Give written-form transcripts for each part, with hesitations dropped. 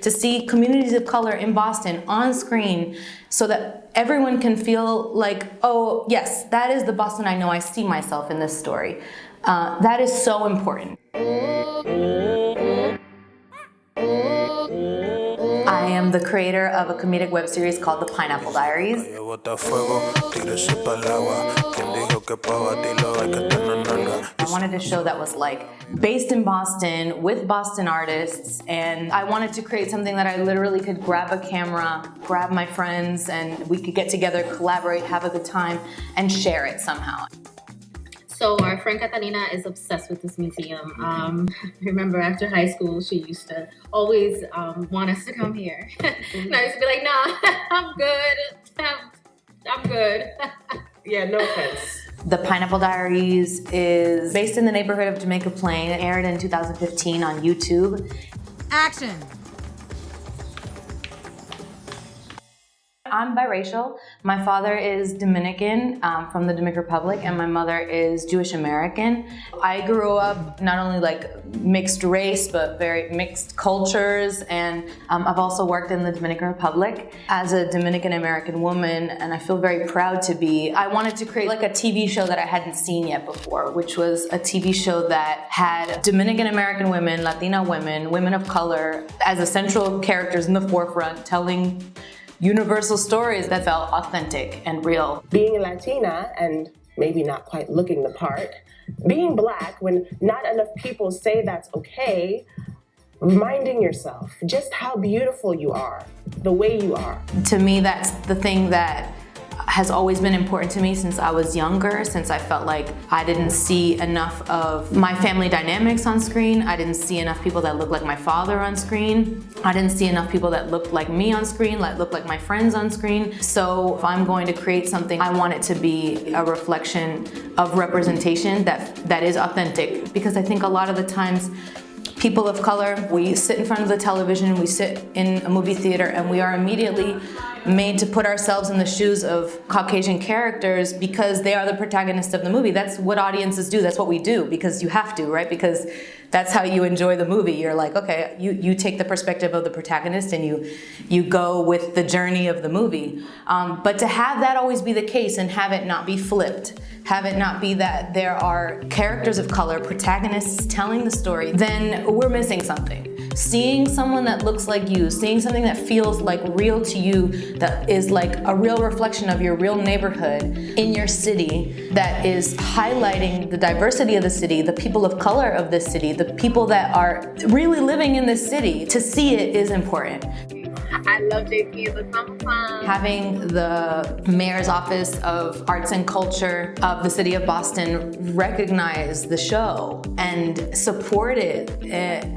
To see communities of color in Boston on screen so that everyone can feel like, oh, yes, that is the Boston I know. I see myself in this story. That is so important. I am the creator of a comedic web series called The Pineapple Diaries. I wanted a show that was like based in Boston with Boston artists, and I wanted to create something that I literally could grab a camera, grab my friends, and we could get together, collaborate, have a good time, and share it somehow. So our friend Catalina is obsessed with this museum. I remember after high school, she used to always want us to come here. And I used to be like, nah, I'm good. I'm good. Yeah, no offense. The Pineapple Diaries is based in the neighborhood of Jamaica Plain. It aired in 2015 on YouTube. Action! I'm biracial. My father is Dominican from the Dominican Republic, and my mother is Jewish American. I grew up not only like mixed race, but very mixed cultures, and I've also worked in the Dominican Republic as a Dominican American woman, and I feel very proud to be. I wanted to create like a TV show that I hadn't seen yet before, which was a TV show that had Dominican American women, Latina women, women of color as the central characters in the forefront, telling universal stories that felt authentic and real. Being a Latina and maybe not quite looking the part, being Black when not enough people say that's okay, reminding yourself just how beautiful you are, the way you are. To me, that's the thing that has always been important to me since I was younger, since I felt like I didn't see enough of my family dynamics on screen. I didn't see enough people that looked like my father on screen. I didn't see enough people that looked like me on screen, that looked like my friends on screen. So if I'm going to create something, I want it to be a reflection of representation that is authentic, because I think a lot of the times people of color, we sit in front of the television, we sit in a movie theater, and we are immediately made to put ourselves in the shoes of Caucasian characters because they are the protagonists of the movie. That's what audiences do. That's what we do because you have to, right? Because that's how you enjoy the movie. You're like, okay, you take the perspective of the protagonist and you go with the journey of the movie. But to have that always be the case and have it not be flipped, have it not be that there are characters of color, protagonists telling the story, then we're missing something. Seeing someone that looks like you, seeing something that feels like real to you, that is like a real reflection of your real neighborhood in your city, that is highlighting the diversity of the city, the people of color of this city, the people that are really living in this city, to see it is important. I love JP as a summertime. Having the Mayor's Office of Arts and Culture of the City of Boston recognize the show and support it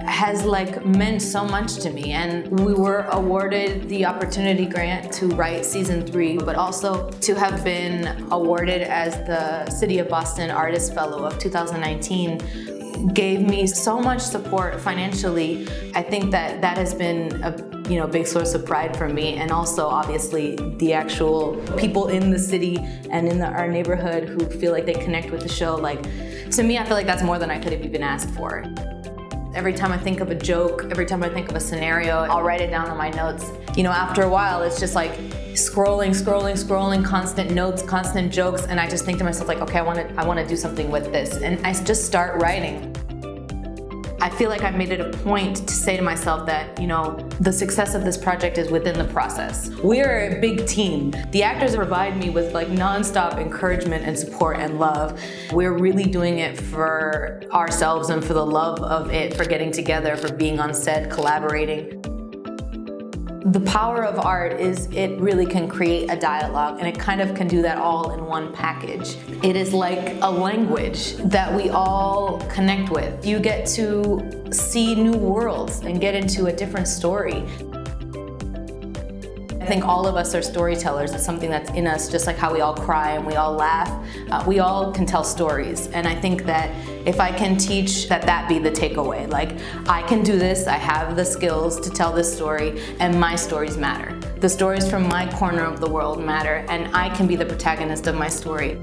has like meant so much to me. And we were awarded the opportunity grant to write season 3, but also to have been awarded as the City of Boston Artist Fellow of 2019 gave me so much support financially. I think that has been a big source of pride for me, and also obviously the actual people in the city and in our neighborhood who feel like they connect with the show. Like, to me, I feel like that's more than I could have even asked for. Every time I think of a joke, every time I think of a scenario, I'll write it down on my notes. After a while, it's just like scrolling, constant notes, constant jokes, and I just think to myself like, okay, I want to do something with this, and I just start writing. I feel like I've made it a point to say to myself that, the success of this project is within the process. We're a big team. The actors provide me with like nonstop encouragement and support and love. We're really doing it for ourselves and for the love of it, for getting together, for being on set, collaborating. The power of art is it really can create a dialogue, and it kind of can do that all in one package. It is like a language that we all connect with. You get to see new worlds and get into a different story. I think all of us are storytellers. It's something that's in us, just like how we all cry and we all laugh. We all can tell stories, and I think that if I can teach that be the takeaway. Like, I can do this, I have the skills to tell this story, and my stories matter. The stories from my corner of the world matter, and I can be the protagonist of my story.